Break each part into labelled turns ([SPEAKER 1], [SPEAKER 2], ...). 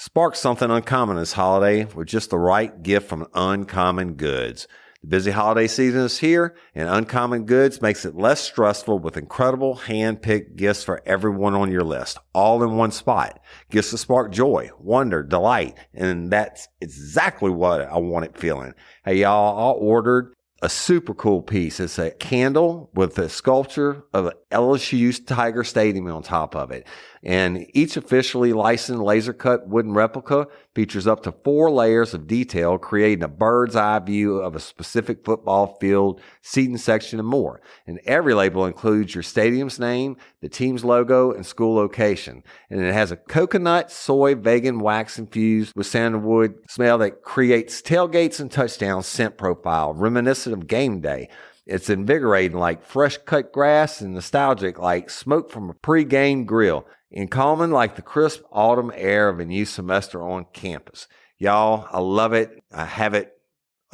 [SPEAKER 1] Spark something uncommon this holiday with just the right gift from Uncommon Goods. The busy holiday season is here, and Uncommon Goods makes it less stressful with incredible hand-picked gifts for everyone on your list, all in one spot. Gifts to spark joy, wonder, delight, and that's exactly what I wanted feeling. Hey, y'all, I ordered a super cool piece. It's a candle with a sculpture of LSU's Tiger Stadium on top of it. And each officially licensed laser cut wooden replica features up to 4 layers of detail, creating a bird's eye view of a specific football field, seating section, and more. And every label includes your stadium's name, the team's logo, and school location. And it has a coconut, soy, vegan wax infused with sandalwood smell that creates tailgates and touchdown scent profile, reminiscent of game day. It's invigorating like fresh cut grass and nostalgic like smoke from a pre-game grill. And calming like the crisp autumn air of a new semester on campus. Y'all, I love it. I have it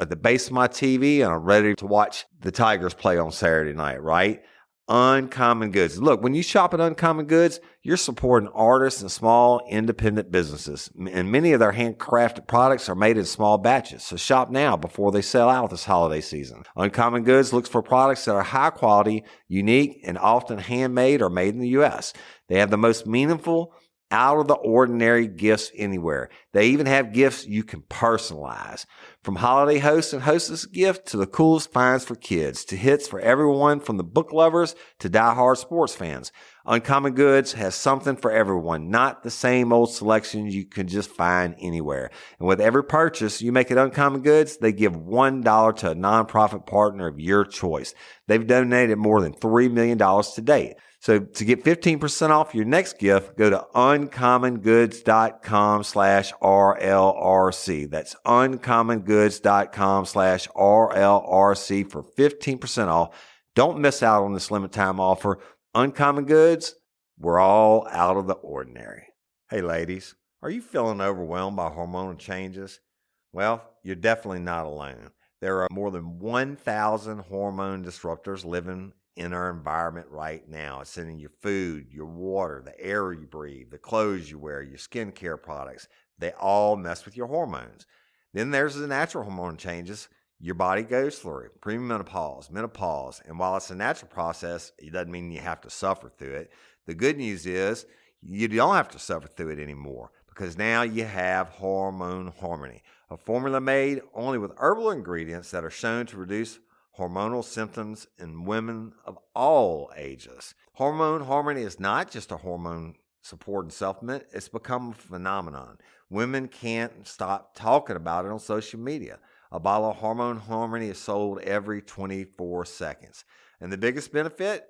[SPEAKER 1] at the base of my TV, and I'm ready to watch the Tigers play on Saturday night, right? Uncommon Goods. Look, when you shop at Uncommon Goods, you're supporting artists and small independent businesses. And many of their handcrafted products are made in small batches. So shop now before they sell out this holiday season. Uncommon Goods looks for products that are high quality, unique, and often handmade or made in the U.S. They have the most meaningful, out-of-the-ordinary gifts anywhere. They even have gifts you can personalize. From holiday hosts and hostess gift to the coolest finds for kids, to hits for everyone from the book lovers to diehard sports fans. Uncommon Goods has something for everyone, not the same old selections you can just find anywhere. And with every purchase you make at Uncommon Goods, they give $1 to a nonprofit partner of your choice. They've donated more than $3 million to date. So to get 15% off your next gift, go to uncommongoods.com/RLRC. That's uncommongoods.com/RLRC for 15% off. Don't miss out on this limited time offer. Uncommon Goods, we're all out of the ordinary. Hey ladies, are you feeling overwhelmed by hormonal changes? Well, you're definitely not alone. There are more than 1,000 hormone disruptors living in our environment right now. It's in your food, your water, the air you breathe, the clothes you wear, your skincare products. They all mess with your hormones. Then there's the natural hormone changes your body goes through, premenopause, menopause. And while it's a natural process, it doesn't mean you have to suffer through it. The good news is you don't have to suffer through it anymore, because now you have Hormone Harmony, a formula made only with herbal ingredients that are shown to reduce hormonal symptoms in women of all ages. Hormone Harmony is not just a hormone supporting supplement. It's become a phenomenon. Women can't stop talking about it on social media. A bottle of Hormone Harmony is sold every 24 seconds. And the biggest benefit?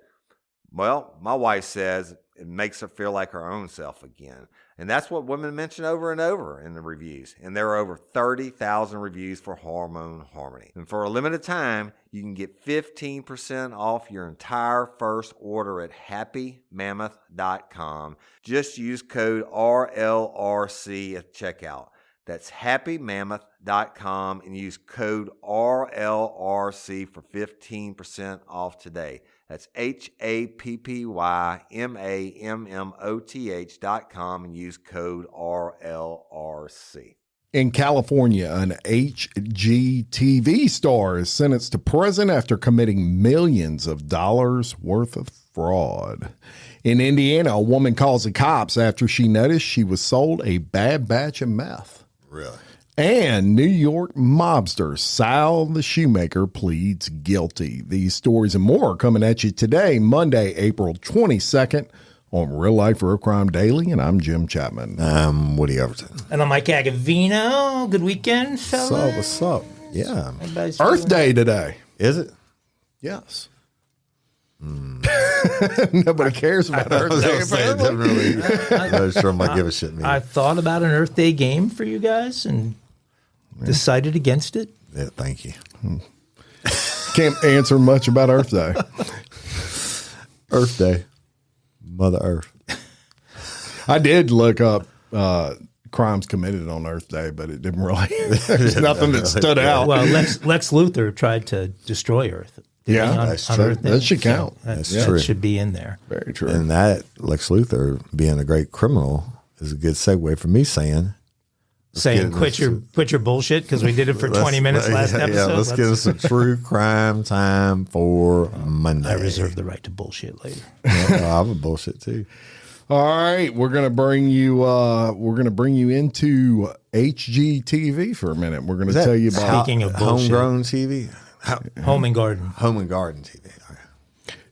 [SPEAKER 1] Well, my wife says it makes her feel like her own self again. And that's what women mention over and over in the reviews. And there are over 30,000 reviews for Hormone Harmony. And for a limited time, you can get 15% off your entire first order at happymammoth.com. Just use code RLRC at checkout. That's happymammoth.com and use code RLRC for 15% off today. That's happymammoth.com and use code RLRC.
[SPEAKER 2] In California, an HGTV star is sentenced to prison after committing millions of dollars worth of fraud. In Indiana, a woman calls the cops after she noticed she was sold a bad batch of meth.
[SPEAKER 3] Really?
[SPEAKER 2] And New York mobster Sal the Shoemaker pleads guilty. These stories and more are coming at you today, Monday, April 22nd, on Real Life Real Crime Daily, and I'm Jim Chapman.
[SPEAKER 3] I'm Woody Overton.
[SPEAKER 4] And I'm Mike Agavino. Good weekend, fellas.
[SPEAKER 3] What's up? Yeah.
[SPEAKER 2] Earth Day today.
[SPEAKER 3] Is it?
[SPEAKER 2] Yes. Nobody cares about Earth Day.
[SPEAKER 3] I'm not sure I might give a shit.
[SPEAKER 4] I thought about an Earth Day game for you guys and decided against it.
[SPEAKER 3] Yeah, thank you.
[SPEAKER 2] Can't answer much about Earth Day.
[SPEAKER 3] Earth Day. Mother Earth.
[SPEAKER 2] I did look up crimes committed on Earth Day, but it didn't really. There's nothing that stood out.
[SPEAKER 4] Well, Lex Luthor tried to destroy Earth.
[SPEAKER 2] That's true. That should count.
[SPEAKER 4] That's
[SPEAKER 3] true.
[SPEAKER 4] That should be in there.
[SPEAKER 2] Very true.
[SPEAKER 3] And that Lex Luthor being a great criminal is a good segue for me saying
[SPEAKER 4] saying quit your bullshit because we did it for 20 minutes last episode.
[SPEAKER 3] Yeah, let's get us a true crime time for Monday.
[SPEAKER 4] I reserve the right to bullshit later.
[SPEAKER 3] Yeah, I have a bullshit too.
[SPEAKER 2] All right, we're gonna bring you into HGTV for a minute. We're gonna tell you about
[SPEAKER 4] Speaking of bullshit.
[SPEAKER 3] homegrown TV,
[SPEAKER 4] Home and garden.
[SPEAKER 3] home and garden TV.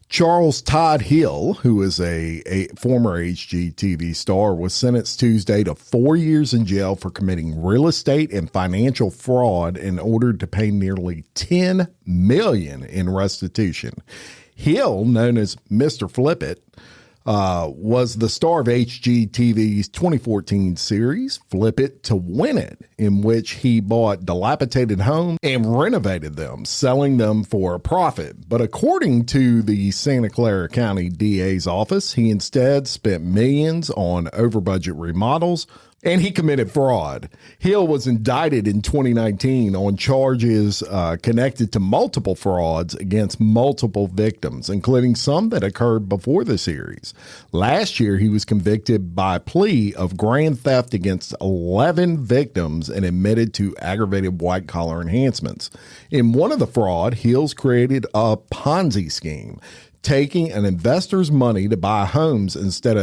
[SPEAKER 2] Charles Todd Hill, who is a former HGTV star, was sentenced Tuesday to 4 years in jail for committing real estate and financial fraud and ordered to pay nearly $10 million in restitution. Hill, known as Mr. Flip It, was the star of HGTV's 2014 series, Flip It to Win It, in which he bought dilapidated homes and renovated them, selling them for a profit. But according to the Santa Clara County DA's office, he instead spent millions on over-budget remodels, and he committed fraud. Hill was indicted in 2019 on charges connected to multiple frauds against multiple victims, including some that occurred before the series. Last year, he was convicted by plea of grand theft against 11 victims and admitted to aggravated white-collar enhancements. In one of the fraud, Hills created a Ponzi scheme, taking an investor's money to buy homes instead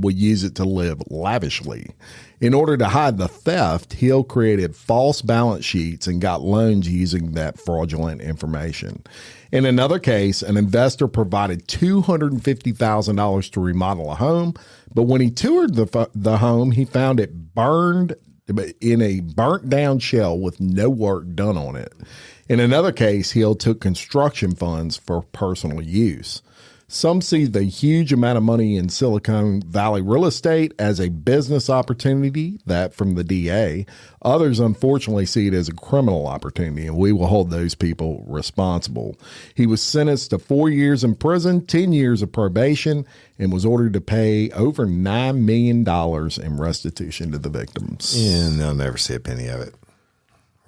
[SPEAKER 2] would use it to live lavishly. In order to hide the theft, Hill created false balance sheets and got loans using that fraudulent information. In another case, an investor provided $250,000 to remodel a home, but when he toured the home, he found it burned in a burnt down shell with no work done on it. In another case, Hill took construction funds for personal use. Some see the huge amount of money in Silicon Valley real estate as a business opportunity, that from the DA. Others, unfortunately, see it as a criminal opportunity, and we will hold those people responsible. He was sentenced to 4 years in prison, 10 years of probation, and was ordered to pay over $9 million in restitution to the victims.
[SPEAKER 3] And they'll never see a penny of it.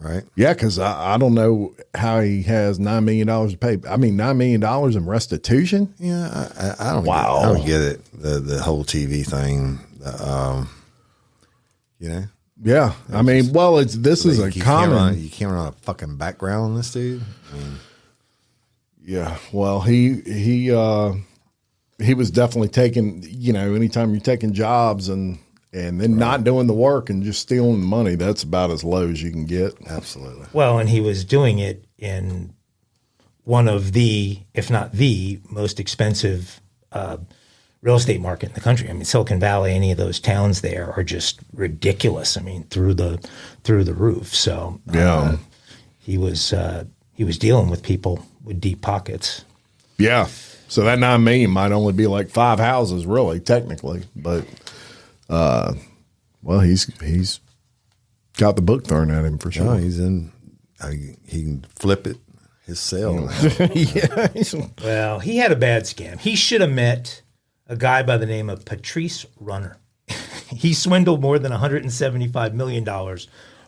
[SPEAKER 3] Right?
[SPEAKER 2] Yeah, because I don't know how he has $9 million to pay. I mean, $9 million in restitution?
[SPEAKER 3] Yeah, I don't.
[SPEAKER 2] Wow.
[SPEAKER 3] I don't get it. The whole TV thing. You know.
[SPEAKER 2] Yeah, I mean, well, this is a common.
[SPEAKER 3] You can't run a fucking background on this dude. I mean,
[SPEAKER 2] yeah, well, he was definitely taking. You know, anytime you're taking jobs and then not doing the work and just stealing the money, that's about as low as you can get.
[SPEAKER 3] absolutely.
[SPEAKER 4] Well, and he was doing it in one of the, if not the most expensive real estate market in the country. I mean, Silicon Valley, any of those towns there are just ridiculous. I mean, through the roof. So
[SPEAKER 2] Yeah.
[SPEAKER 4] he was dealing with people with deep pockets.
[SPEAKER 2] Yeah, so that $9 million might only be like 5 houses, really, technically, but. Well, he's got the book thrown at him for sure.
[SPEAKER 3] No, he's in. He can flip it his cell.
[SPEAKER 2] Yeah.
[SPEAKER 4] Well, he had a bad scam. He should have met a guy by the name of Patrice Runner. He swindled more than $175 million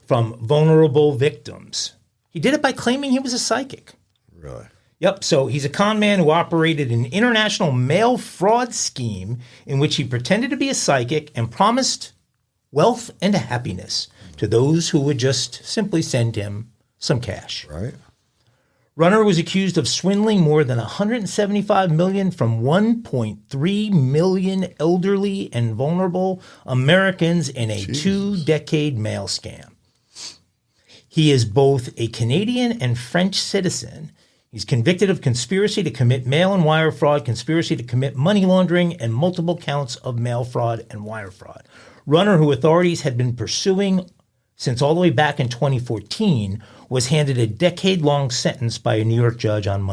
[SPEAKER 4] from vulnerable victims. He did it by claiming he was a psychic.
[SPEAKER 3] Really?
[SPEAKER 4] Yep. So he's a con man who operated an international mail fraud scheme in which he pretended to be a psychic and promised wealth and happiness to those who would just simply send him some cash.
[SPEAKER 3] Right.
[SPEAKER 4] Runner was accused of swindling more than $175 million from 1.3 million elderly and vulnerable Americans in a 2-decade mail scam. He is both a Canadian and French citizen. He's convicted of conspiracy to commit mail and wire fraud, conspiracy to commit money laundering, and multiple counts of mail fraud and wire fraud. Runner, who authorities had been pursuing since all the way back in 2014, was handed a decade-long sentence by a New York judge on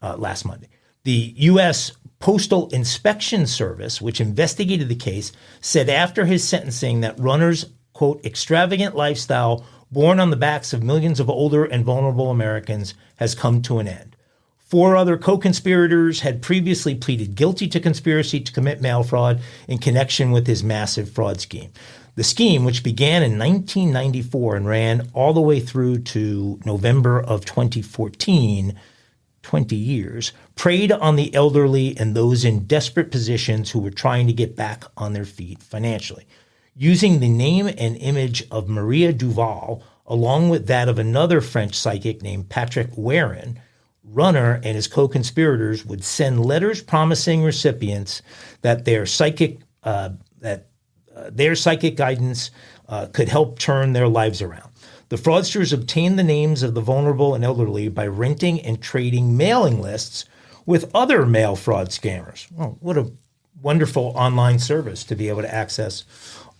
[SPEAKER 4] last Monday. The U.S. Postal Inspection Service, which investigated the case, said after his sentencing that Runner's, quote, extravagant lifestyle born on the backs of millions of older and vulnerable Americans has come to an end. 4 other co-conspirators had previously pleaded guilty to conspiracy to commit mail fraud in connection with his massive fraud scheme. The scheme, which began in 1994 and ran all the way through to November of 2014, 20 years, preyed on the elderly and those in desperate positions who were trying to get back on their feet financially. Using the name and image of Maria Duval, along with that of another French psychic named Patrick Warren, Runner and his co-conspirators would send letters promising recipients that their psychic guidance could help turn their lives around. The fraudsters obtained the names of the vulnerable and elderly by renting and trading mailing lists with other mail fraud scammers. Well, what a wonderful online service to be able to access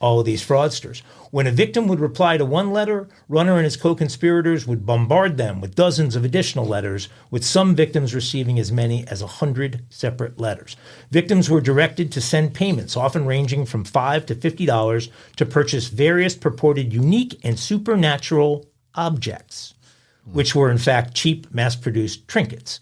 [SPEAKER 4] all of these fraudsters. When a victim would reply to one letter, Runner and his co-conspirators would bombard them with dozens of additional letters, with some victims receiving as many as 100 separate letters. Victims were directed to send payments, often ranging from $5 to $50, to purchase various purported unique and supernatural objects, which were in fact cheap, mass-produced trinkets.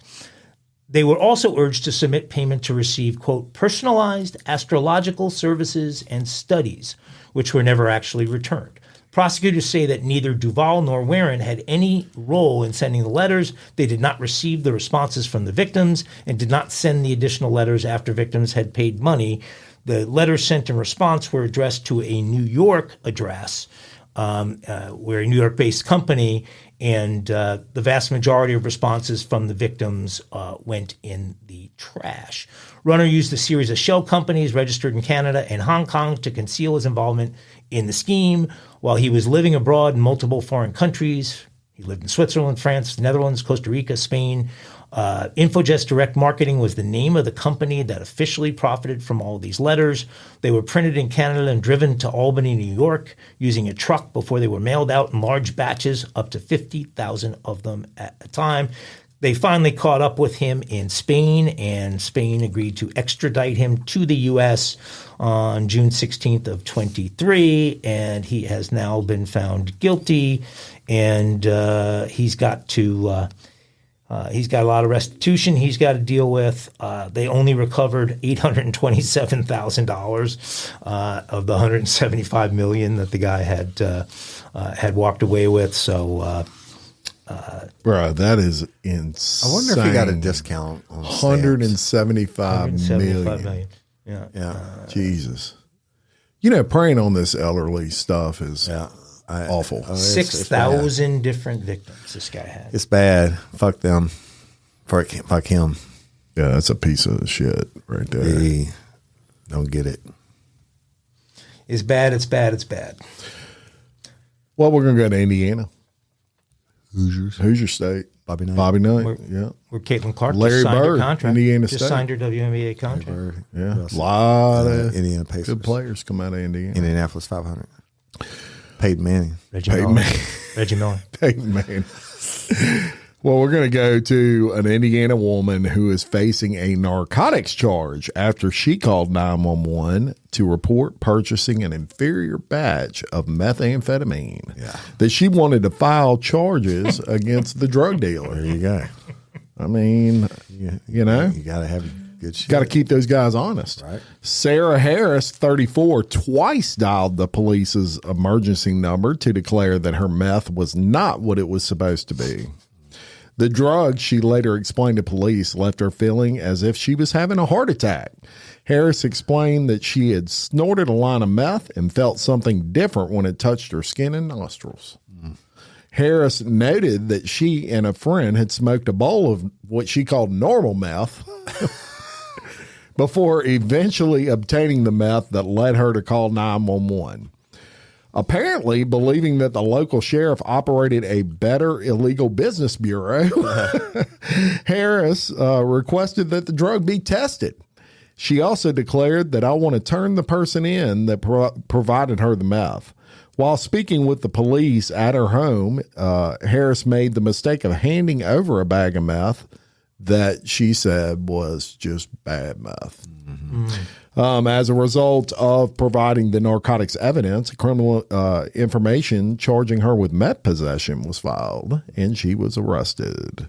[SPEAKER 4] They were also urged to submit payment to receive, quote, personalized astrological services and studies, which were never actually returned. Prosecutors say that neither Duval nor Warren had any role in sending the letters. They did not receive the responses from the victims and did not send the additional letters after victims had paid money. The letters sent in response were addressed to a New York address, where a New York-based company, and the vast majority of responses from the victims went in the trash. Runner used a series of shell companies registered in Canada and Hong Kong to conceal his involvement in the scheme. While he was living abroad in multiple foreign countries, he lived in Switzerland, France, the Netherlands, Costa Rica, Spain. Infogest Direct Marketing was the name of the company that officially profited from all of these letters. They were printed in Canada and driven to Albany, New York, using a truck before they were mailed out in large batches, up to 50,000 of them at a time. They finally caught up with him in Spain, and Spain agreed to extradite him to the U.S. on June 16th of 23, and he has now been found guilty, and he's got a lot of restitution he's got to deal with. They only recovered $827,000 of the $175 million that the guy had walked away with. So,
[SPEAKER 2] bro, that is insane.
[SPEAKER 3] I wonder if he got a discount on
[SPEAKER 2] $175 million.
[SPEAKER 4] Yeah.
[SPEAKER 2] Jesus. Preying on this elderly stuff is awful.
[SPEAKER 4] 6,000 different victims this guy had.
[SPEAKER 3] It's bad. Fuck them. Fuck him.
[SPEAKER 2] Yeah, that's a piece of shit right there.
[SPEAKER 3] They don't get it.
[SPEAKER 4] It's bad, it's bad, it's bad.
[SPEAKER 2] Well, we're going to go to Indiana.
[SPEAKER 3] Hoosier
[SPEAKER 2] State.
[SPEAKER 3] Bobby Knight.
[SPEAKER 2] Where
[SPEAKER 4] Caitlin Clark
[SPEAKER 2] Larry
[SPEAKER 4] just signed
[SPEAKER 2] Bird,
[SPEAKER 4] her contract.
[SPEAKER 2] Indiana
[SPEAKER 4] just
[SPEAKER 2] State.
[SPEAKER 4] signed her WNBA contract.
[SPEAKER 2] Yeah, a lot of
[SPEAKER 3] Indiana Pacers.
[SPEAKER 2] good players come out of Indiana.
[SPEAKER 3] Indianapolis 500. Peyton Manning.
[SPEAKER 4] Reggie Miller.
[SPEAKER 2] Peyton Manning. Well, we're going to go to an Indiana woman who is facing a narcotics charge after she called 911 to report purchasing an inferior batch of methamphetamine that she wanted to file charges against the drug dealer.
[SPEAKER 3] There you go.
[SPEAKER 2] I mean, you know,
[SPEAKER 3] you got to have good shit.
[SPEAKER 2] Got to keep those guys honest.
[SPEAKER 3] Right.
[SPEAKER 2] Sarah Harris, 34, twice dialed the police's emergency number to declare that her meth was not what it was supposed to be. The drug, she later explained to police, left her feeling as if she was having a heart attack. Harris explained that she had snorted a line of meth and felt something different when it touched her skin and nostrils. Harris noted that she and a friend had smoked a bowl of what she called normal meth before eventually obtaining the meth that led her to call 911. Apparently, believing that the local sheriff operated a better illegal business bureau, Harris requested that the drug be tested. She also declared that I want to turn the person in that provided her the meth. While speaking with the police at her home, Harris made the mistake of handing over a bag of meth that she said was just bad meth. As a result of providing the narcotics evidence, criminal information charging her with meth possession was filed, and she was arrested.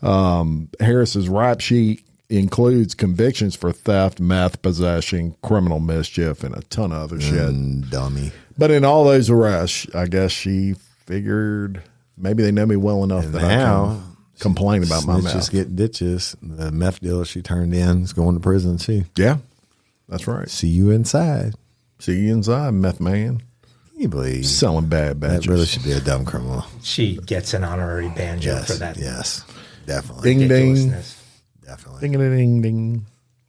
[SPEAKER 2] Harris's rap sheet includes convictions for theft, meth possession, criminal mischief, and a ton of other shit.
[SPEAKER 3] Dummy.
[SPEAKER 2] But in all those arrests, I guess she figured maybe they know me well enough that I can complain about my meth.
[SPEAKER 3] Just get ditches. The meth dealer she turned in is going to prison too.
[SPEAKER 2] Yeah. That's right.
[SPEAKER 3] See you inside.
[SPEAKER 2] See you inside, meth man.
[SPEAKER 3] Can you believe
[SPEAKER 2] Selling bad
[SPEAKER 3] that
[SPEAKER 2] batches.
[SPEAKER 3] really should be a dumb criminal?
[SPEAKER 4] She gets an honorary banjo
[SPEAKER 3] Yes,
[SPEAKER 4] for that.
[SPEAKER 3] yes, definitely,
[SPEAKER 2] Ding, ding.
[SPEAKER 4] ridiculousness.
[SPEAKER 3] definitely.
[SPEAKER 2] Ding, ding, ding.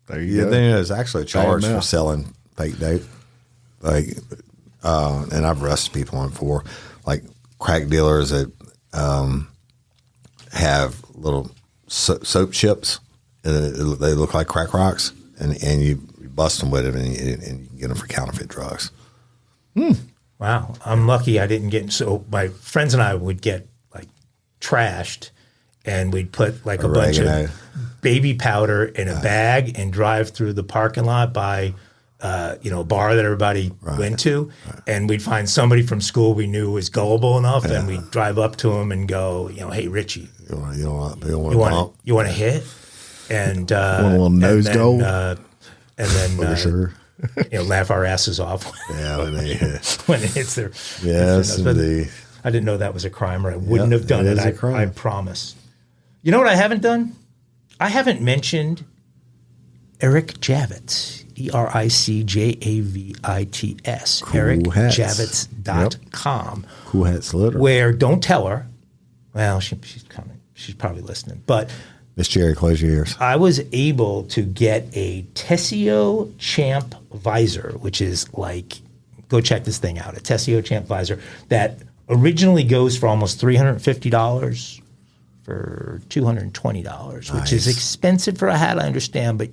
[SPEAKER 2] There you
[SPEAKER 3] Yeah,
[SPEAKER 2] go.
[SPEAKER 3] then there's actually a charge
[SPEAKER 2] Bad
[SPEAKER 3] for
[SPEAKER 2] mouth.
[SPEAKER 3] selling fake dope. Like, and I've arrested people on it for like crack dealers that have little soap chips, and they look like crack rocks, and you bust them with them, and you can get them for counterfeit drugs.
[SPEAKER 4] Wow, I'm lucky I didn't get. So my friends and I would get like trashed, and we'd put like a bunch
[SPEAKER 3] Oregano.
[SPEAKER 4] of baby powder in a bag and drive through the parking lot by, a bar that everybody went to, and we'd find somebody from school we knew was gullible enough, and we'd drive up to him and go, hey Richie,
[SPEAKER 3] You want
[SPEAKER 4] you
[SPEAKER 3] to
[SPEAKER 4] want
[SPEAKER 3] bump?
[SPEAKER 4] you want to hit, and
[SPEAKER 2] Want a little nose gold?
[SPEAKER 4] and then
[SPEAKER 3] Sure.
[SPEAKER 4] laugh our asses off
[SPEAKER 3] Yeah, when they,
[SPEAKER 4] when it hits their
[SPEAKER 3] yes,
[SPEAKER 4] But
[SPEAKER 3] indeed.
[SPEAKER 4] I didn't know that was a crime, or I wouldn't have done
[SPEAKER 3] it
[SPEAKER 4] it.
[SPEAKER 3] is a crime.
[SPEAKER 4] I promise. You know what I haven't done? I haven't mentioned Eric Javits, EricJavits,
[SPEAKER 3] hats.
[SPEAKER 4] EricJavits.com,
[SPEAKER 3] Cool hats litter.
[SPEAKER 4] where don't tell her. Well, she's coming. She's probably listening. But
[SPEAKER 3] Miss Jerry, close your ears.
[SPEAKER 4] I was able to get a Tessio Champ visor, which is like, go check this thing out, a Tessio Champ visor that originally goes for almost $350 for $220, which is expensive for a hat, I understand, but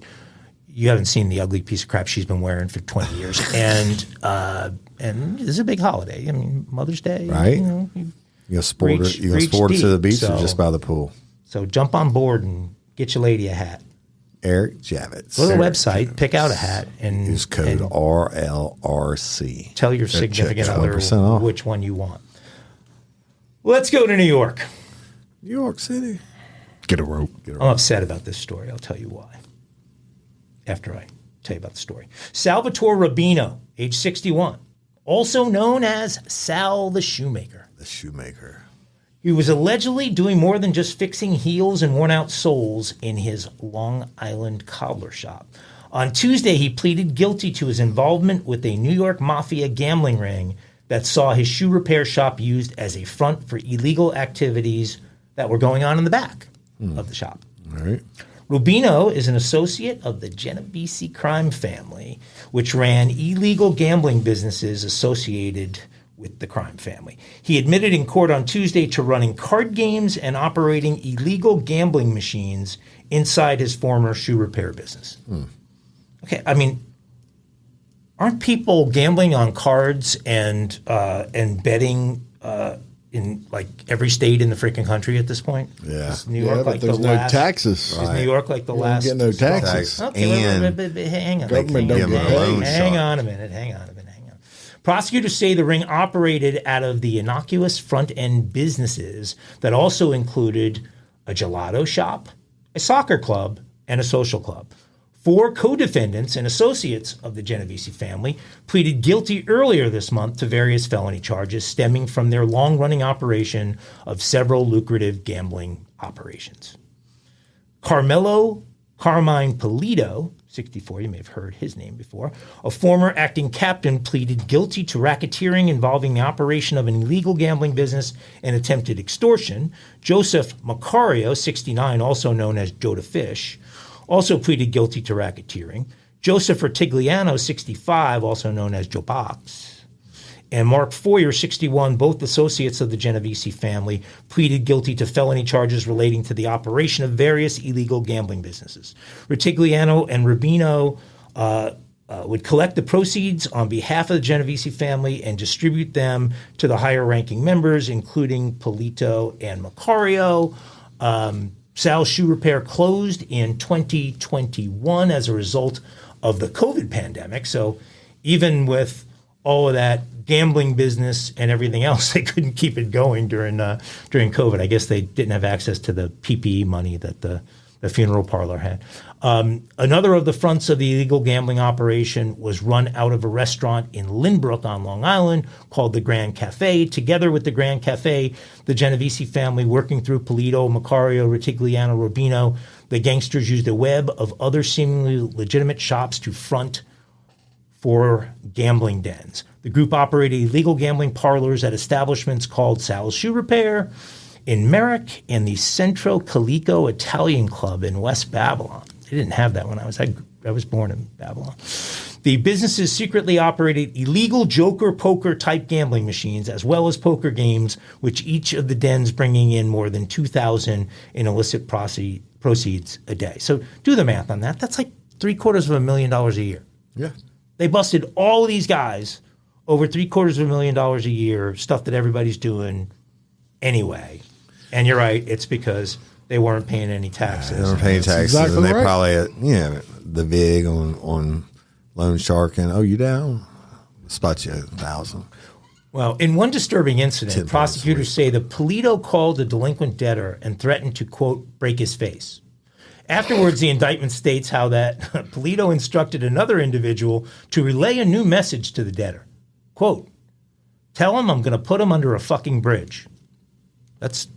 [SPEAKER 4] you haven't seen the ugly piece of crap she's been wearing for 20 years. And this is a big holiday. I mean, Mother's Day.
[SPEAKER 3] Right.
[SPEAKER 4] You
[SPEAKER 3] You gonna sport
[SPEAKER 4] Reach-
[SPEAKER 3] it? You gonna
[SPEAKER 4] reach
[SPEAKER 3] sport it to
[SPEAKER 4] deep,
[SPEAKER 3] the beach
[SPEAKER 4] so-
[SPEAKER 3] or just by the pool?
[SPEAKER 4] so jump on board and get your lady a hat.
[SPEAKER 3] Eric Javits.
[SPEAKER 4] Go to the website, pick out a hat, and
[SPEAKER 3] Use code
[SPEAKER 4] and
[SPEAKER 3] RLRC.
[SPEAKER 4] tell your significant other
[SPEAKER 3] 20% off.
[SPEAKER 4] which one you want. Let's go to New York.
[SPEAKER 3] New York City.
[SPEAKER 2] Get a rope.
[SPEAKER 4] I'm upset about this story. I'll tell you why after I tell you about the story. Salvatore Rubino, age 61, also known as Sal the Shoemaker.
[SPEAKER 3] The shoemaker.
[SPEAKER 4] He was allegedly doing more than just fixing heels and worn-out soles in his Long Island cobbler shop. On Tuesday, he pleaded guilty to his involvement with a New York mafia gambling ring that saw his shoe repair shop used as a front for illegal activities that were going on in the back of the shop.
[SPEAKER 3] All right.
[SPEAKER 4] Rubino is an associate of the Genovese crime family, which ran illegal gambling businesses associated with the crime family. He admitted in court on Tuesday to running card games and operating illegal gambling machines inside his former shoe repair business. Okay, I mean, aren't people gambling on cards and betting in like every state in the freaking country at this point?
[SPEAKER 3] Yeah.
[SPEAKER 4] Is New
[SPEAKER 2] Yeah,
[SPEAKER 4] York
[SPEAKER 2] but
[SPEAKER 4] like
[SPEAKER 2] there's
[SPEAKER 4] the
[SPEAKER 2] no
[SPEAKER 4] last,
[SPEAKER 2] taxes.
[SPEAKER 4] Is New York like the
[SPEAKER 2] You don't
[SPEAKER 4] last?
[SPEAKER 2] get no taxes.
[SPEAKER 4] Okay,
[SPEAKER 3] And
[SPEAKER 4] but hang on.
[SPEAKER 2] Government
[SPEAKER 3] Give
[SPEAKER 2] don't
[SPEAKER 3] them
[SPEAKER 2] get
[SPEAKER 3] a loan
[SPEAKER 2] paid.
[SPEAKER 4] Hang
[SPEAKER 3] shark.
[SPEAKER 4] on a minute. Prosecutors say the ring operated out of the innocuous front-end businesses that also included a gelato shop, a soccer club, and a social club. 4 co-defendants and associates of the Genovese family pleaded guilty earlier this month to various felony charges stemming from their long-running operation of several lucrative gambling operations. Carmine Polito, 64, you may have heard his name before, a former acting captain, pleaded guilty to racketeering involving the operation of an illegal gambling business and attempted extortion. Joseph Macario, 69, also known as Joe the Fish, also pleaded guilty to racketeering. Joseph Retigliano, 65, also known as Joe Box, and Mark Foyer, 61, both associates of the Genovese family, pleaded guilty to felony charges relating to the operation of various illegal gambling businesses. Retigliano and Rubino would collect the proceeds on behalf of the Genovese family and distribute them to the higher-ranking members, including Polito and Macario. Sal's Shoe Repair closed in 2021 as a result of the COVID pandemic. So even with all of that gambling business and everything else, they couldn't keep it going during COVID. I guess they didn't have access to the PPE money that the funeral parlor had. Another of the fronts of the illegal gambling operation was run out of a restaurant in Lynbrook on Long Island called the Grand Cafe. Together with the Grand Cafe, the Genovese family, working through Polito, Macario, Retigliano, Rubino, the gangsters used a web of other seemingly legitimate shops to front for gambling dens. The group operated illegal gambling parlors at establishments called Sal's Shoe Repair in Merrick and the Centro Calico Italian Club in West Babylon. They didn't have that when I was born in Babylon. The businesses secretly operated illegal joker poker type gambling machines as well as poker games, which each of the dens bringing in more than $2,000 in illicit proceeds a day. So do the math on that. That's like $750,000 a year.
[SPEAKER 3] Yeah.
[SPEAKER 4] They busted all of these guys over $750,000 a year, stuff that everybody's doing anyway. And you're right, it's because they weren't paying any taxes.
[SPEAKER 3] They weren't paying taxes.
[SPEAKER 2] exactly
[SPEAKER 3] and they
[SPEAKER 2] right.
[SPEAKER 3] probably had, the VIG on loan shark and, you down? Spot you $1,000.
[SPEAKER 4] Well, in one disturbing incident,
[SPEAKER 3] 10
[SPEAKER 4] prosecutors say the Polito called a delinquent debtor and threatened to, quote, break his face. Afterwards, the indictment states how that Polito instructed another individual to relay a new message to the debtor. Quote, tell him I'm going to put him under a fucking bridge. That's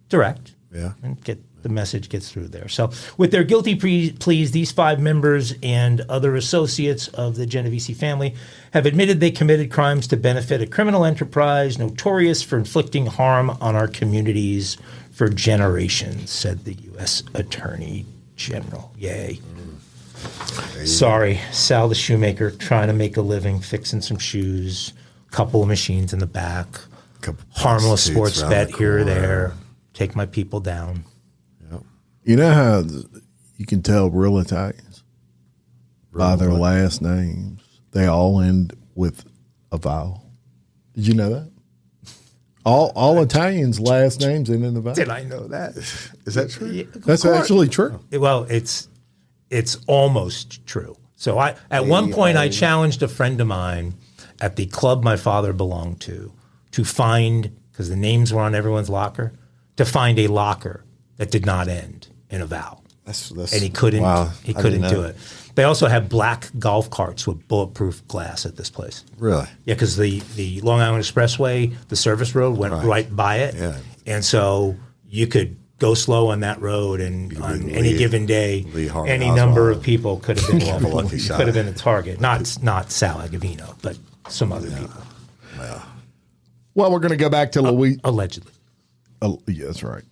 [SPEAKER 4] direct.
[SPEAKER 3] Yeah.
[SPEAKER 4] And the message gets through there. So with their guilty pleas, these 5 members and other associates of the Genovese family have admitted they committed crimes to benefit a criminal enterprise notorious for inflicting harm on our communities for generations, said the U.S. Attorney General. Yay. Sorry, Sal the shoemaker trying to make a living fixing some shoes, couple of machines in the back, harmless sports bet here or there, take my people down.
[SPEAKER 2] You know how you can tell real Italians by their last names? They all end with a vowel. Did you know that? All Italians' last names end in a vowel.
[SPEAKER 4] Did I know that?
[SPEAKER 3] Is that true?
[SPEAKER 4] Yeah,
[SPEAKER 2] That's actually true.
[SPEAKER 4] well, it's almost true. So at one point I challenged a friend of mine at the club my father belonged to find, because the names were on everyone's locker, to find a locker that did not end in a vowel. And he couldn't do it. They also have black golf carts with bulletproof glass at this place.
[SPEAKER 3] Really?
[SPEAKER 4] Yeah, because the Long Island Expressway, the service road, went right by it.
[SPEAKER 3] Yeah.
[SPEAKER 4] And so you could go slow on that road, and on any given day, any number of people could have been a target. Not Sal Agavino, but some other people.
[SPEAKER 2] Well, we're going to go back to Louisiana.
[SPEAKER 4] Allegedly.
[SPEAKER 2] Yeah, that's right.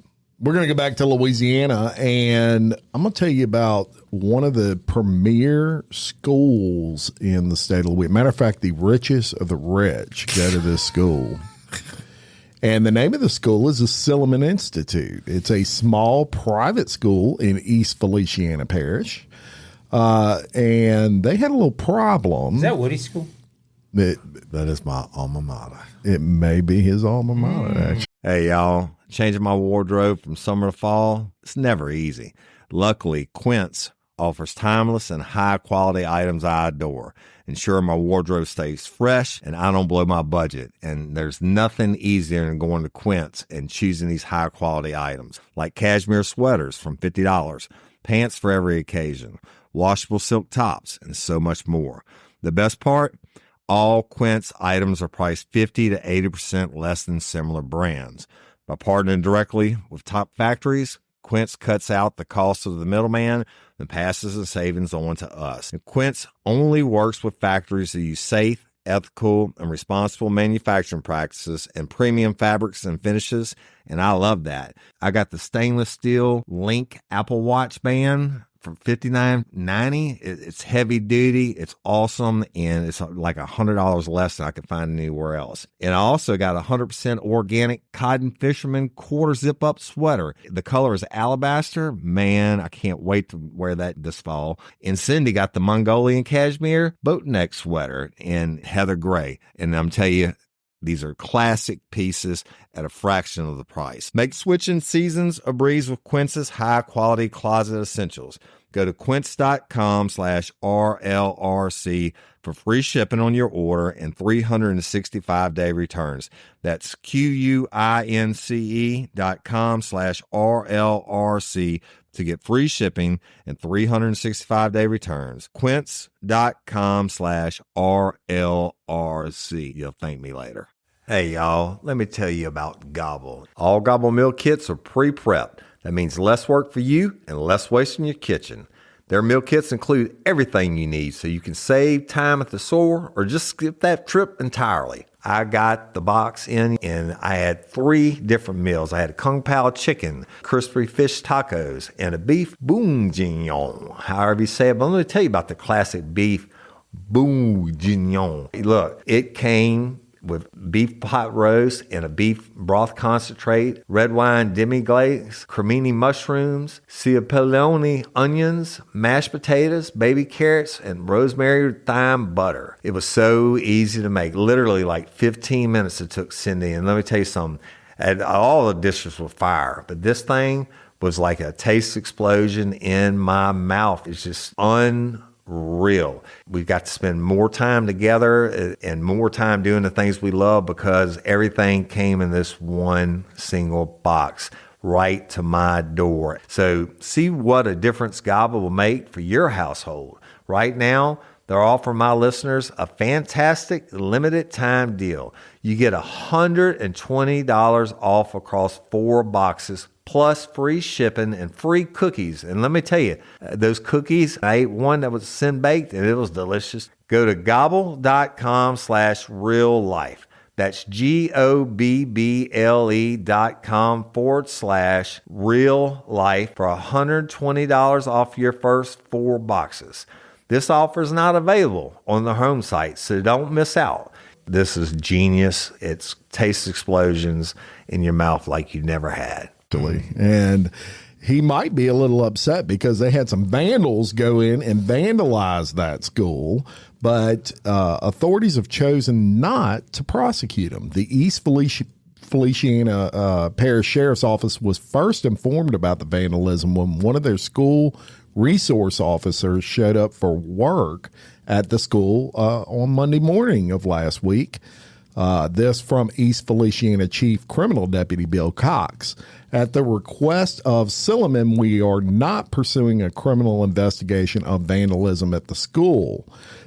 [SPEAKER 2] We're going to go back to Louisiana, and I'm going to tell you about one of the premier schools in the state of Louisiana. Matter of fact, the richest of the rich go to this school. And the name of the school is the Silliman Institute. It's a small private school in East Feliciana Parish. And they had a little problem.
[SPEAKER 4] Is that Woody's school?
[SPEAKER 3] That is my alma mater.
[SPEAKER 2] It may be his alma mater, actually.
[SPEAKER 1] Hey, y'all. Changing my wardrobe from summer to fall, it's never easy. Luckily, Quince offers timeless and high-quality items I adore, ensuring my wardrobe stays fresh and I don't blow my budget. And there's nothing easier than going to Quince and choosing these high-quality items, like cashmere sweaters from $50, pants for every occasion, washable silk tops, and so much more. The best part? All Quince items are priced 50 to 80% less than similar brands. By partnering directly with top factories, Quince cuts out the cost of the middleman and passes the savings on to us. And Quince only works with factories that use safe, ethical, and responsible manufacturing practices and premium fabrics and finishes, and I love that. I got the stainless steel Link Apple Watch band for $59.90. It's heavy duty, it's awesome, and it's like $100 less than I could find anywhere else. And I also got a 100% organic cotton fisherman quarter zip up sweater. The color is alabaster. Man, I can't wait to wear that this fall. And Cindy got the Mongolian cashmere boat neck sweater in heather gray. And I'm telling you, these are classic pieces at a fraction of the price. Make switching seasons a breeze with Quince's high-quality closet essentials. Go to quince.com/RLRC for free shipping on your order and 365-day returns. That's QUINCE.com/RLRC to get free shipping and 365-day returns. Quince.com/RLRC. You'll thank me later. Hey, y'all, let me tell you about Gobble. All Gobble meal kits are pre-prepped. That means less work for you and less waste in your kitchen. Their meal kits include everything you need so you can save time at the store or just skip that trip entirely. I got the box in and I had 3 different meals. I had a Kung Pao chicken, crispy fish tacos, and a beef bourguignon, however you say it. But let me tell you about the classic beef bourguignon. Look, it came with beef pot roast and a beef broth concentrate, red wine demi-glaze, cremini mushrooms, cipollone onions, mashed potatoes, baby carrots, and rosemary thyme butter. It was so easy to make. Literally like 15 minutes it took Cindy. And let me tell you something, and all the dishes were fire, but this thing was like a taste explosion in my mouth. It's just unreal. We've got to spend more time together and more time doing the things we love because everything came in this one single box right to my door. So see what a difference Gaba will make for your household. Right now, they're offering my listeners a fantastic limited time deal. You get $120 off across 4 boxes plus free shipping and free cookies. And let me tell you, those cookies, I ate one that was sin baked and it was delicious. Go to gobble.com/reallife. That's GOBBLE.com/real-life for $120 off your first 4 boxes. This offer is not available on the home site, so don't miss out. This is genius. It's taste explosions in your mouth like you never had.
[SPEAKER 2] And he might be a little upset because they had some vandals go in and vandalize that school, but authorities have chosen not to prosecute him. The East Feliciana Parish Sheriff's Office was first informed about the vandalism when one of their school resource officers showed up for work at the school on Monday morning of last week. This from East Feliciana Chief Criminal Deputy Bill Cox. At the request of Silliman, we are not pursuing a criminal investigation of vandalism at the school.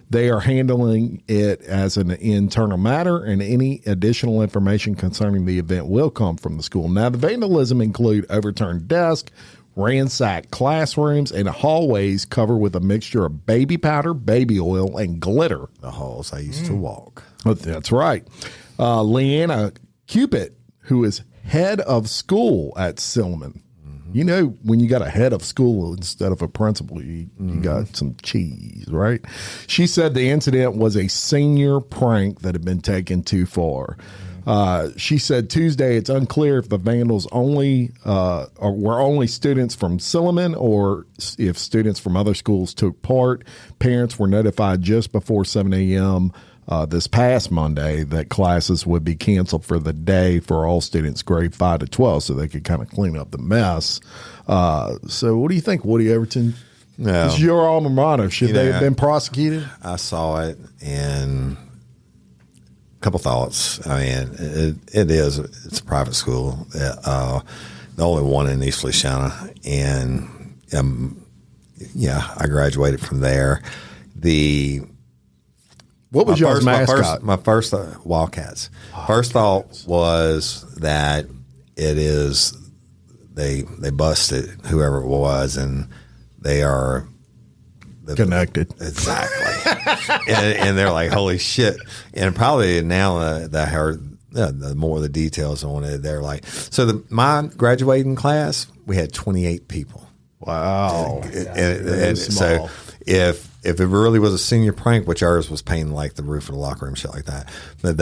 [SPEAKER 2] They are handling it as an internal matter, and any additional information concerning the event will come from the school. Now, the vandalism include overturned desks, ransacked classrooms, and hallways covered with a mixture of baby powder, baby oil, and glitter.
[SPEAKER 3] The halls I used to walk.
[SPEAKER 2] That's right. Leanna Cupid, who is head of school at Silliman. You know, when you got a head of school instead of a principal, you got some cheese, right? She said the incident was a senior prank that had been taken too far. She said Tuesday it's unclear if the vandals were only students from Silliman or if students from other schools took part. Parents were notified just before 7 a.m. This past Monday that classes would be canceled for the day for all students grade 5 to 12 so they could kind of clean up the mess. So what do you think, Woody Everton?
[SPEAKER 3] No.
[SPEAKER 2] This is your alma mater. Should they have been prosecuted?
[SPEAKER 3] I saw it and a couple thoughts. I mean, it's a private school, the only one in East Feliciana. And I graduated from there.
[SPEAKER 2] What was your mascot?
[SPEAKER 3] My first Wildcats. First thought was that it is they busted whoever it was, and they are
[SPEAKER 2] connected.
[SPEAKER 3] Exactly, and they're like, holy shit! And probably now that I heard the more of the details on it, they're like, so my graduating class we had 28 people.
[SPEAKER 2] Wow,
[SPEAKER 3] and so if it really was a senior prank, which ours was painting like the roof of the locker room, shit like that. But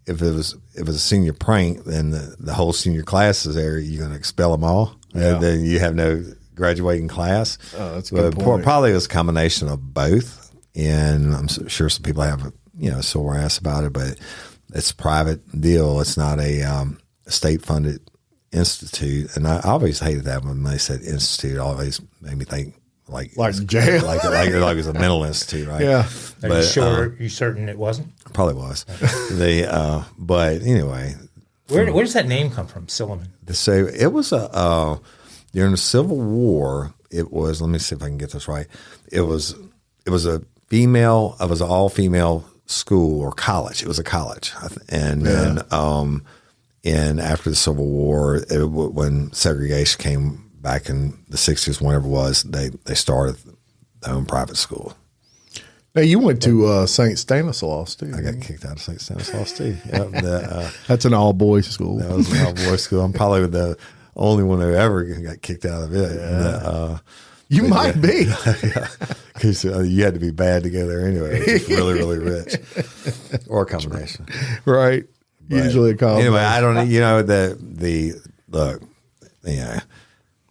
[SPEAKER 3] if it was a senior prank, then the whole senior class is there. You're going to expel them all, and then you have no graduating class.
[SPEAKER 2] Oh, that's a good point.
[SPEAKER 3] Probably it was a combination of both, and I'm sure some people have a sore ass about it, but it's a private deal. It's not a state funded institute, and I always hated that when they said institute. It always made me think. Like
[SPEAKER 2] jail,
[SPEAKER 3] like it was a mental institute, right?
[SPEAKER 2] Yeah.
[SPEAKER 4] Are you sure? You certain it wasn't?
[SPEAKER 3] Probably was. But anyway,
[SPEAKER 4] where does that name come from, Silliman?
[SPEAKER 3] So it was during the Civil War. It was. Let me see if I can get this right. It was a female. It was an all female school or college. It was a college, and then after the Civil War, when segregation came back in the 60s, whenever it was, they started their own private school.
[SPEAKER 2] Now, you went to St. Stanislaus, too.
[SPEAKER 3] I got kicked out of St. Stanislaus, too. Yep,
[SPEAKER 2] that's an all-boys school.
[SPEAKER 3] That was an all-boys school. I'm probably the only one who ever got kicked out of it.
[SPEAKER 2] Yeah. You might be.
[SPEAKER 3] Because you had to be bad to go there anyway. Just really, really rich. Or a combination.
[SPEAKER 2] Right. But usually a combination.
[SPEAKER 3] Anyway, I don't, look,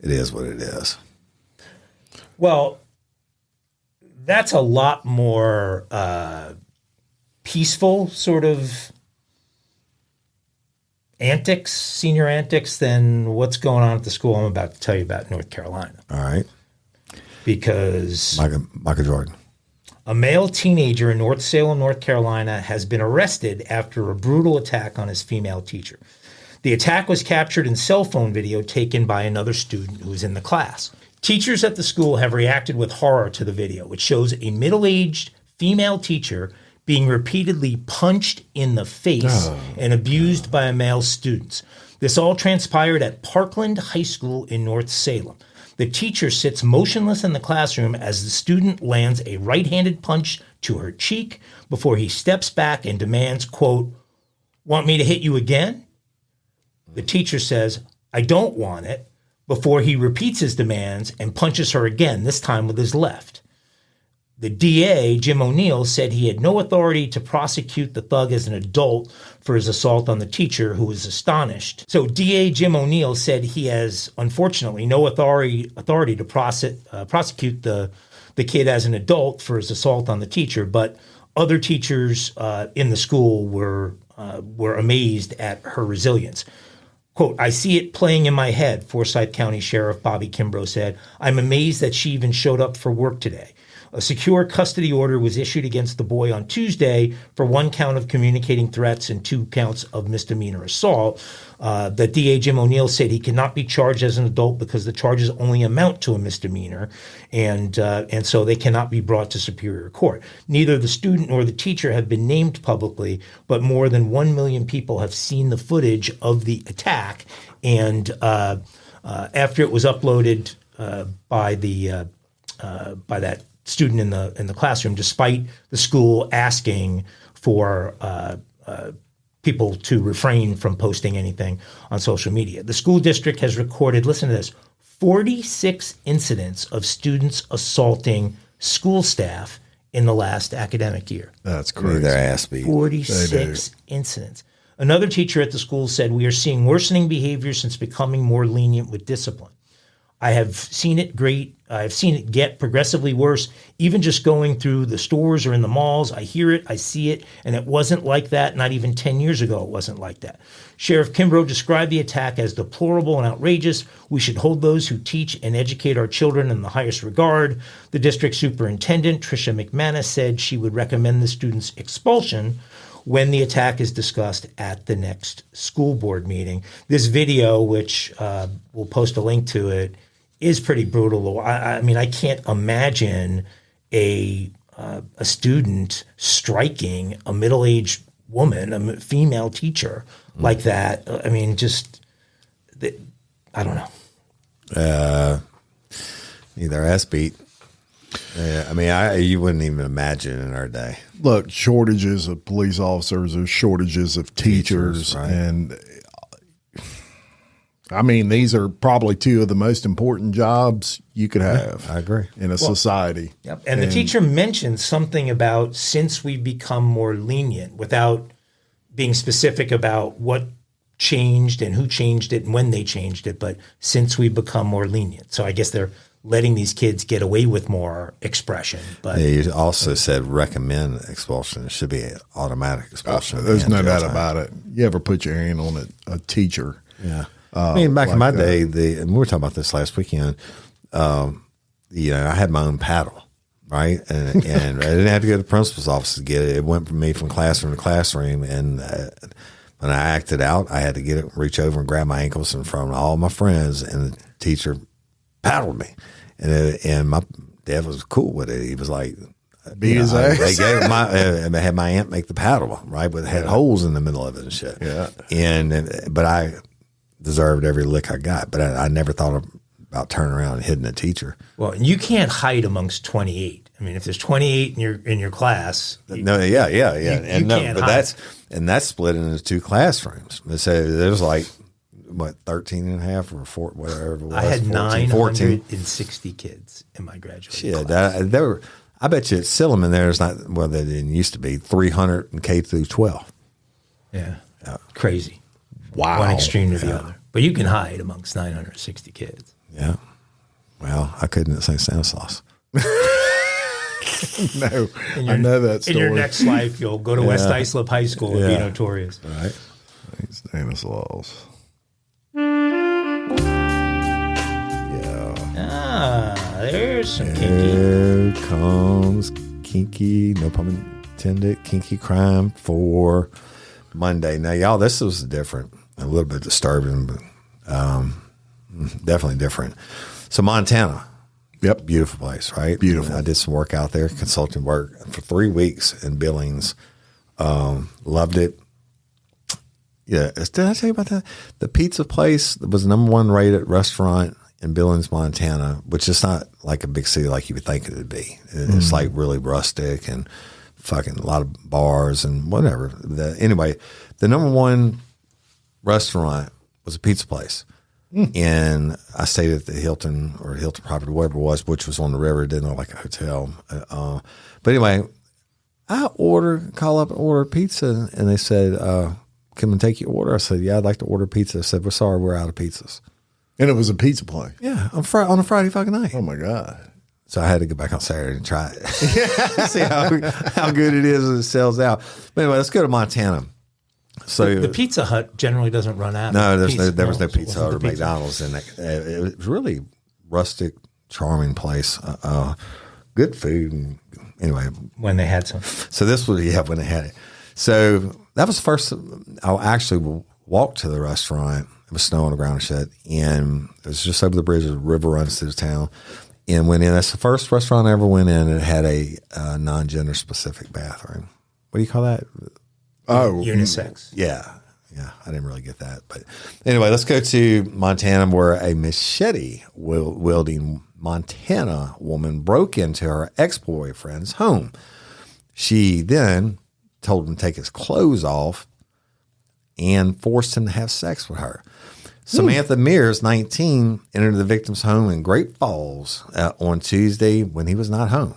[SPEAKER 3] it is what it is.
[SPEAKER 4] Well, that's a lot more peaceful sort of antics, senior antics, than what's going on at the school I'm about to tell you about in North Carolina.
[SPEAKER 3] All right.
[SPEAKER 4] Because
[SPEAKER 3] Michael Jordan.
[SPEAKER 4] A male teenager in North Salem, North Carolina, has been arrested after a brutal attack on his female teacher. The attack was captured in cell phone video taken by another student who was in the class. Teachers at the school have reacted with horror to the video, which shows a middle-aged female teacher being repeatedly punched in the face and abused by a male student. This all transpired at Parkland High School in North Salem. The teacher sits motionless in the classroom as the student lands a right-handed punch to her cheek before he steps back and demands, quote, "Want me to hit you again?" The teacher says, "I don't want it," before he repeats his demands and punches her again, this time with his left. The DA, Jim O'Neill, said he had no authority to prosecute the thug as an adult for his assault on the teacher, who was astonished. So DA Jim O'Neill said he has, unfortunately, no authority to prosecute the kid as an adult for his assault on the teacher, but other teachers in the school were amazed at her resilience. Quote, "I see it playing in my head," Forsyth County Sheriff Bobby Kimbrough said. "I'm amazed that she even showed up for work today." A secure custody order was issued against the boy on Tuesday for 1 count of communicating threats and 2 counts of misdemeanor assault. The DA Jim O'Neill said he cannot be charged as an adult because the charges only amount to a misdemeanor, and so they cannot be brought to Superior Court. Neither the student nor the teacher have been named publicly, but more than 1 million people have seen the footage of the attack. And after it was uploaded by that student in the classroom, despite the school asking for people to refrain from posting anything on social media. The school district has recorded, listen to this, 46 incidents of students assaulting school staff in the last academic year.
[SPEAKER 2] That's crazy.
[SPEAKER 3] Their ass beat.
[SPEAKER 4] 46 incidents. Another teacher at the school said, "We are seeing worsening behavior since becoming more lenient with discipline. I have seen it get progressively worse, even just going through the stores or in the malls. I hear it, I see it, and it wasn't like that. Not even 10 years ago, it wasn't like that." Sheriff Kimbrough described the attack as deplorable and outrageous. "We should hold those who teach and educate our children in the highest regard." The district superintendent, Tricia McManus, said she would recommend the student's expulsion when the attack is discussed at the next school board meeting. This video, which we'll post a link to it, is pretty brutal. I mean, I can't imagine a student striking a middle-aged woman, a female teacher, like that. I mean, I don't know.
[SPEAKER 3] Either ass beat. I mean, you wouldn't even imagine in our day.
[SPEAKER 2] Look, shortages of police officers, there's shortages of teachers,
[SPEAKER 3] right.
[SPEAKER 2] And I mean, these are probably 2 of the most important jobs you could have.
[SPEAKER 3] I agree.
[SPEAKER 2] In a society.
[SPEAKER 4] Yep. And the teacher mentioned something about since we've become more lenient, without being specific about what changed and who changed it and when they changed it, but since we've become more lenient. So I guess they're letting these kids get away with more expression. But
[SPEAKER 3] you also said recommend expulsion. It should be an automatic expulsion.
[SPEAKER 2] There's no doubt about it. You ever put your hand on a teacher?
[SPEAKER 3] Yeah. I mean, back in my day, and we were talking about this last weekend, I had my own paddle, right? And I didn't have to go to the principal's office to get it. It went from me from classroom to classroom. And when I acted out, I had to get it, reach over and grab my ankles in front of all my friends, and the teacher paddled me. And my dad was cool with it. He was like,
[SPEAKER 2] Beat his ass.
[SPEAKER 3] They gave they had my aunt make the paddle, right? But it had holes in the middle of it and shit.
[SPEAKER 2] Yeah.
[SPEAKER 3] But I deserved every lick I got. But I never thought about turning around and hitting a teacher.
[SPEAKER 4] Well, and you can't hide amongst 28. I mean, if there's 28 in your class,
[SPEAKER 3] No, yeah. And no,
[SPEAKER 4] can't
[SPEAKER 3] but
[SPEAKER 4] hide.
[SPEAKER 3] that's split into 2 classrooms. So there's like, what, 13 and a half or 4, whatever it was.
[SPEAKER 4] I had
[SPEAKER 3] 14, 14.
[SPEAKER 4] 960 kids in my graduating
[SPEAKER 3] Yeah,
[SPEAKER 4] class.
[SPEAKER 3] I bet you at Silliman there's not, well, they didn't used to be 300 in K through 12.
[SPEAKER 4] Yeah. Crazy.
[SPEAKER 2] Wow.
[SPEAKER 4] One extreme to the other. But you can hide amongst 960 kids.
[SPEAKER 3] Yeah. Well, I couldn't at St. Stanislaus.
[SPEAKER 2] No, I know that story.
[SPEAKER 4] In your next life, you'll go to West Islip High School and be notorious.
[SPEAKER 3] Right.
[SPEAKER 2] St. Stanislaus.
[SPEAKER 4] There's some kinky.
[SPEAKER 3] Here comes kinky, no pun intended, kinky crime for Monday. Now, y'all, this was different, a little bit disturbing, but definitely different. So, Montana.
[SPEAKER 2] Yep.
[SPEAKER 3] Beautiful place, right?
[SPEAKER 2] Beautiful.
[SPEAKER 3] I did some work out there, consulting work for 3 weeks in Billings. Loved it. Yeah. Did I tell you about that? The pizza place was the #1 rated restaurant in Billings, Montana, which is not like a big city like you would think it would be. It's like really rustic and fucking a lot of bars and whatever. Anyway, the #1 restaurant was a pizza place. And I stayed at the Hilton or Hilton property, whatever it was, which was on the river. It didn't look like a hotel. But anyway, I call up and order pizza, and they said, "Can we take your order?" I said, "Yeah, I'd like to order pizza." I said, "We're sorry, we're out of pizzas."
[SPEAKER 2] And it was a pizza place.
[SPEAKER 3] Yeah, on a Friday fucking night.
[SPEAKER 2] Oh, my God.
[SPEAKER 3] So I had to go back on Saturday and try it. See how good it is when it sells out. But anyway, let's go to Montana. So
[SPEAKER 4] The Pizza Hut generally doesn't run out.
[SPEAKER 3] no,
[SPEAKER 4] of
[SPEAKER 3] there was no
[SPEAKER 4] so it
[SPEAKER 3] Pizza
[SPEAKER 4] wasn't
[SPEAKER 3] Hut or
[SPEAKER 4] the pizza.
[SPEAKER 3] McDonald's in it. It was really rustic, charming place. Good food. And anyway,
[SPEAKER 4] When they had some.
[SPEAKER 3] so this was when they had it. So that was the first. I actually walked to the restaurant. It was snow on the ground and shit, and it was just over the bridge. The river runs through the town, and went in. That's the first restaurant I ever went in. And it had a non-gender specific bathroom. What do you call that?
[SPEAKER 2] Oh,
[SPEAKER 4] Unisex.
[SPEAKER 3] Yeah. I didn't really get that. But anyway, let's go to Montana where a machete-wielding Montana woman broke into her ex-boyfriend's home. She then told him to take his clothes off and forced him to have sex with her. Samantha Mears, 19, entered the victim's home in Great Falls on Tuesday when he was not home.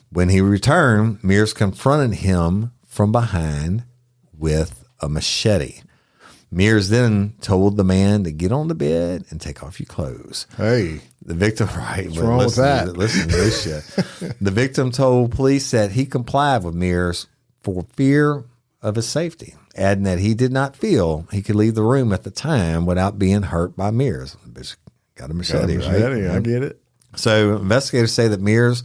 [SPEAKER 3] When he returned, Mears confronted him from behind with a machete. Mears then told the man to get on the bed and take off your clothes.
[SPEAKER 2] hey.
[SPEAKER 3] The victim, right?
[SPEAKER 2] What's wrong with that?
[SPEAKER 3] Listen to this shit. The victim told police that he complied with Mears for fear of his safety, adding that he did not feel he could leave the room at the time without being hurt by Mears. Bitch got a machete, right?
[SPEAKER 2] I get it.
[SPEAKER 3] So investigators say that Mears,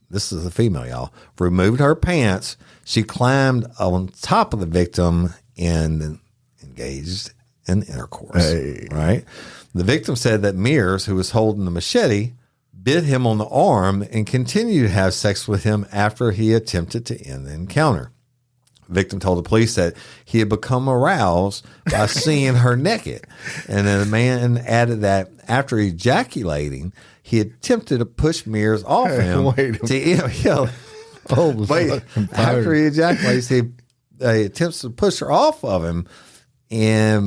[SPEAKER 3] this is a female, y'all, removed her pants. She climbed on top of the victim and engaged in intercourse.
[SPEAKER 2] Hey.
[SPEAKER 3] Right? The victim said that Mears, who was holding the machete, bit him on the arm and continued to have sex with him after he attempted to end the encounter. The victim told the police that he had become aroused by seeing her naked. And then the man added that after ejaculating, he attempted to push Mears off him.
[SPEAKER 2] Wait
[SPEAKER 3] Wait, after he ejaculates, he attempts to push her off of him,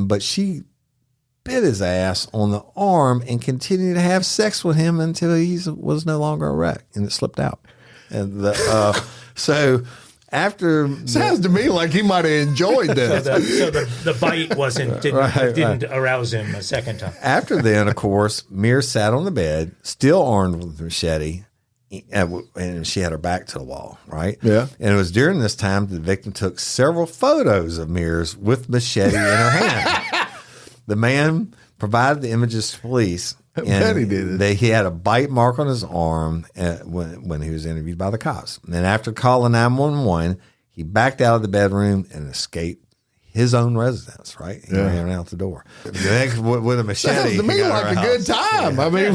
[SPEAKER 3] but she bit his ass on the arm and continued to have sex with him until he was no longer erect, and it slipped out. And so after
[SPEAKER 2] Sounds to me like he might have enjoyed this.
[SPEAKER 4] So the bite didn't arouse him a second time.
[SPEAKER 3] After then, of course, Mears sat on the bed, still armed with a machete, and she had her back to the wall, right?
[SPEAKER 2] Yeah.
[SPEAKER 3] And it was during this time that the victim took several photos of Mears with machete in her hand. The man provided the images to police.
[SPEAKER 2] I bet he did it.
[SPEAKER 3] He had a bite mark on his arm when he was interviewed by the cops. And then after calling 911, he backed out of the bedroom and escaped his own residence, right? He ran out the door. With a machete.
[SPEAKER 2] Sounds to me like a good time. Yeah. I mean,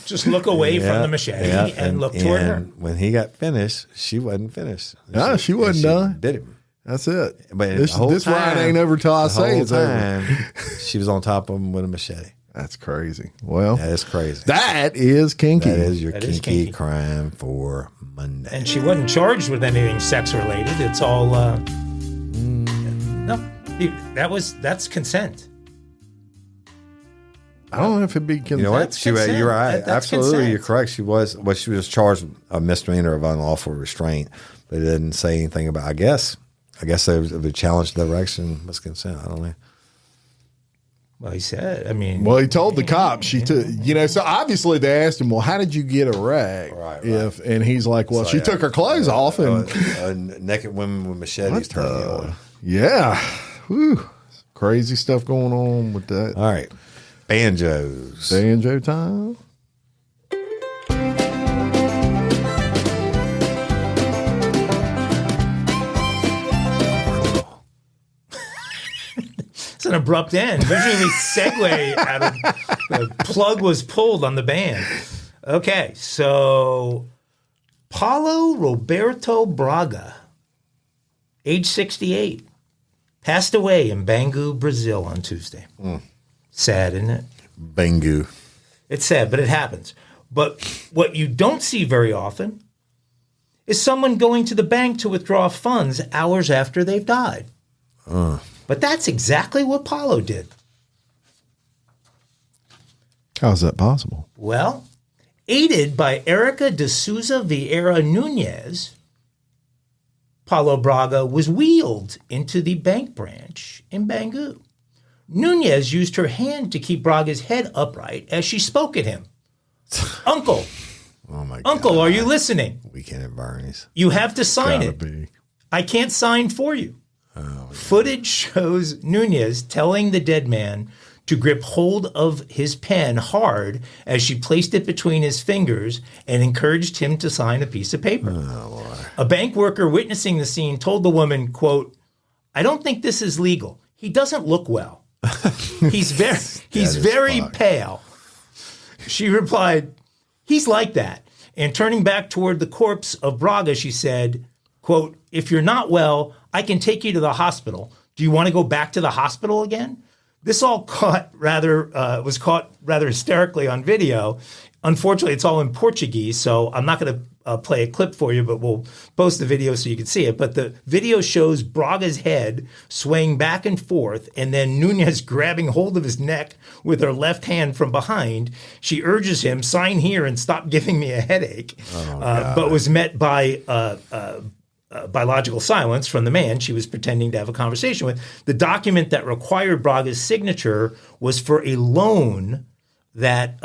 [SPEAKER 4] just look away from the machete and look toward her.
[SPEAKER 3] When he got finished, she wasn't finished.
[SPEAKER 2] No, she wasn't done.
[SPEAKER 3] Bit him.
[SPEAKER 2] That's it.
[SPEAKER 3] But
[SPEAKER 2] this ride ain't over till I say it's over.
[SPEAKER 3] She was on top of him with a machete.
[SPEAKER 2] That's crazy. Well,
[SPEAKER 3] That is crazy.
[SPEAKER 2] that is kinky.
[SPEAKER 3] That is your
[SPEAKER 4] That is
[SPEAKER 3] kinky
[SPEAKER 4] kinky.
[SPEAKER 3] crime for Monday.
[SPEAKER 4] And she wasn't charged with anything sex related. It's all no. That's consent.
[SPEAKER 2] I don't know if it'd be consent.
[SPEAKER 3] You know what?
[SPEAKER 4] That's consent.
[SPEAKER 3] You're right.
[SPEAKER 4] That's
[SPEAKER 3] Absolutely,
[SPEAKER 4] consent.
[SPEAKER 3] you're correct. She was charged with a misdemeanor of unlawful restraint, but it didn't say anything about. I guess the challenge to the erection was consent. I don't know.
[SPEAKER 4] Well, he said. I mean,
[SPEAKER 2] Well, he told the cops she took, so obviously they asked him, well, how did you get erect?
[SPEAKER 3] Right.
[SPEAKER 2] And he's like, well, she took her clothes off and
[SPEAKER 3] naked women with machetes turning you on.
[SPEAKER 2] yeah, whew, crazy stuff going on with that.
[SPEAKER 3] All right, banjos.
[SPEAKER 2] Banjo time.
[SPEAKER 4] it's an abrupt end. Usually we segue out of the plug was pulled on the band. Okay, so Paulo Roberto Braga, age 68, passed away in Bangu, Brazil on Tuesday. Sad, isn't it?
[SPEAKER 3] Bangu.
[SPEAKER 4] It's sad, but it happens. But what you don't see very often is someone going to the bank to withdraw funds hours after they've died. But that's exactly what Paulo did.
[SPEAKER 2] How's that possible?
[SPEAKER 4] Well, aided by Erica de Souza Vieira Nunez, Paulo Braga was wheeled into the bank branch in Bangu. Nunez used her hand to keep Braga's head upright as she spoke at him. Uncle,
[SPEAKER 3] Oh my God.
[SPEAKER 4] Uncle, are you listening?
[SPEAKER 3] Weekend at Bernie's.
[SPEAKER 4] You have to sign
[SPEAKER 2] Gotta
[SPEAKER 4] it.
[SPEAKER 2] be.
[SPEAKER 4] I can't sign for you. Footage shows Nunez telling the dead man to grip hold of his pen hard as she placed it between his fingers and encouraged him to sign a piece of paper. A bank worker witnessing the scene told the woman, quote, "I don't think this is legal. He doesn't look well. He's very pale." She replied, "He's like that." And turning back toward the corpse of Braga, she said, quote, "If you're not well, I can take you to the hospital. Do you want to go back to the hospital again?" This all was caught rather hysterically on video. Unfortunately, it's all in Portuguese, so I'm not going to play a clip for you, but we'll post the video so you can see it. But the video shows Braga's head swaying back and forth, and then Nunez grabbing hold of his neck with her left hand from behind. She urges him, "Sign here and stop giving me a headache," but was met by biological silence from the man she was pretending to have a conversation with. The document that required Braga's signature was for a loan that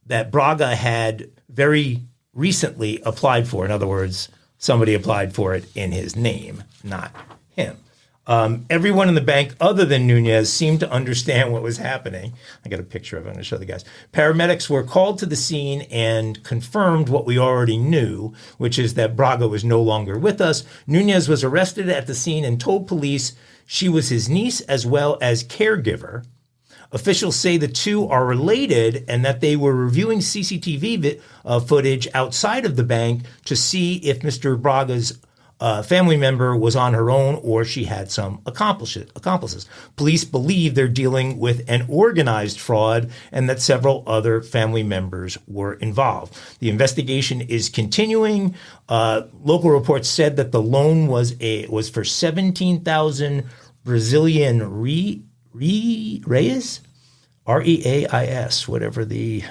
[SPEAKER 4] that Braga had very recently applied for. In other words, somebody applied for it in his name, not him. Everyone in the bank other than Nunez seemed to understand what was happening. I got a picture of it. I'm going to show the guys. Paramedics were called to the scene and confirmed what we already knew, which is that Braga was no longer with us. Nunez was arrested at the scene and told police she was his niece as well as caregiver. Officials say the two are related and that they were reviewing CCTV footage outside of the bank to see if Mr. Braga's family member was on her own or she had some accomplices. Police believe they're dealing with an organized fraud and that several other family members were involved. The investigation is continuing. Local reports said that the loan was for 17,000 Brazilian reais, R-E-A-I-S, whatever the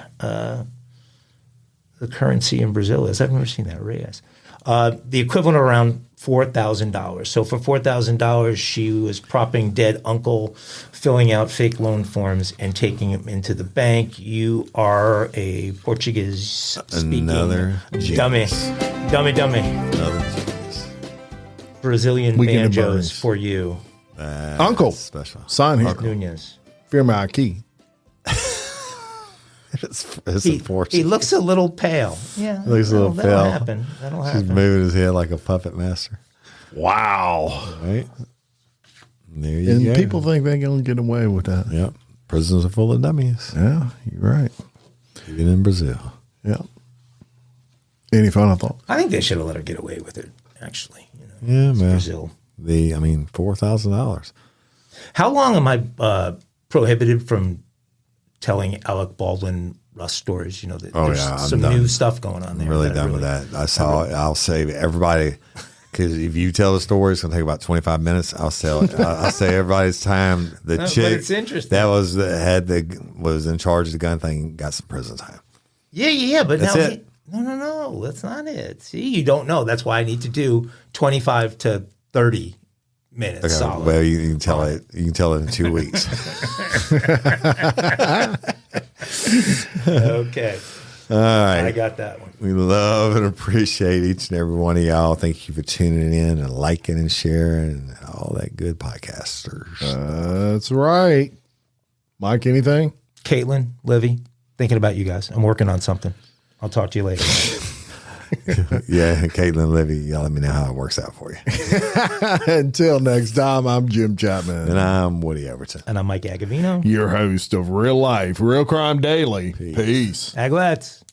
[SPEAKER 4] currency in Brazil is. I've never seen that, reais. The equivalent of around $4,000. So for $4,000, she was propping dead uncle, filling out fake loan forms, and taking him into the bank. You are a Portuguese-speaking
[SPEAKER 3] Another
[SPEAKER 4] dummy.
[SPEAKER 3] Another genius.
[SPEAKER 4] Brazilian
[SPEAKER 2] Weekend at
[SPEAKER 4] banjos
[SPEAKER 2] Bernie's.
[SPEAKER 4] for you,
[SPEAKER 2] Uncle,
[SPEAKER 3] Special.
[SPEAKER 2] sign here.
[SPEAKER 4] Nunez.
[SPEAKER 2] Fear my key.
[SPEAKER 3] It's unfortunate.
[SPEAKER 4] He looks a little pale. Yeah,
[SPEAKER 3] Looks a little
[SPEAKER 4] that'll
[SPEAKER 3] pale.
[SPEAKER 4] happen. That'll
[SPEAKER 3] She's
[SPEAKER 4] happen.
[SPEAKER 3] moving his head like a puppet master.
[SPEAKER 2] Wow.
[SPEAKER 3] Right? There you
[SPEAKER 2] And
[SPEAKER 3] go.
[SPEAKER 2] people think they're going to get away with that.
[SPEAKER 3] Yep. Prisons are full of dummies.
[SPEAKER 2] Yeah, you're right.
[SPEAKER 3] Even in Brazil.
[SPEAKER 2] Yeah. Any final thought?
[SPEAKER 4] I think they should have let her get away with it. Actually,
[SPEAKER 3] Yeah,
[SPEAKER 4] It's
[SPEAKER 3] man.
[SPEAKER 4] Brazil.
[SPEAKER 3] $4,000.
[SPEAKER 4] How long am I prohibited from telling Alec Baldwin Rust stories. You know, that
[SPEAKER 3] Oh,
[SPEAKER 4] there's
[SPEAKER 3] yeah, I'm
[SPEAKER 4] some
[SPEAKER 3] done.
[SPEAKER 4] new stuff going on there.
[SPEAKER 3] I'm really
[SPEAKER 4] that
[SPEAKER 3] done with that. I'll save everybody, because if you tell the story, it's going to take about 25 minutes. I'll save everybody's time. The
[SPEAKER 4] But
[SPEAKER 3] chick
[SPEAKER 4] it's interesting.
[SPEAKER 3] that was in charge of the gun thing got some prison time.
[SPEAKER 4] Yeah, but
[SPEAKER 3] That's
[SPEAKER 4] now
[SPEAKER 3] it.
[SPEAKER 4] No, that's not it. See, you don't know. That's why I need to do 25 to 30 minutes
[SPEAKER 3] Okay,
[SPEAKER 4] solid.
[SPEAKER 3] well, you can tell it. You can tell it in 2 weeks.
[SPEAKER 4] Okay.
[SPEAKER 3] All right.
[SPEAKER 4] I got that one.
[SPEAKER 3] We love and appreciate each and every one of y'all. Thank you for tuning in and liking and sharing and all that good podcasters.
[SPEAKER 2] That's right. Mike, anything?
[SPEAKER 4] Caitlin, Livy, thinking about you guys. I'm working on something. I'll talk to you later.
[SPEAKER 3] Yeah, Caitlin, Livy, y'all let me know how it works out for you.
[SPEAKER 2] Until next time, I'm Jim Chapman.
[SPEAKER 3] And I'm Woody Everton.
[SPEAKER 4] And I'm Mike Agavino.
[SPEAKER 2] Your host of Real Life, Real Crime Daily. Peace.
[SPEAKER 4] Aglets.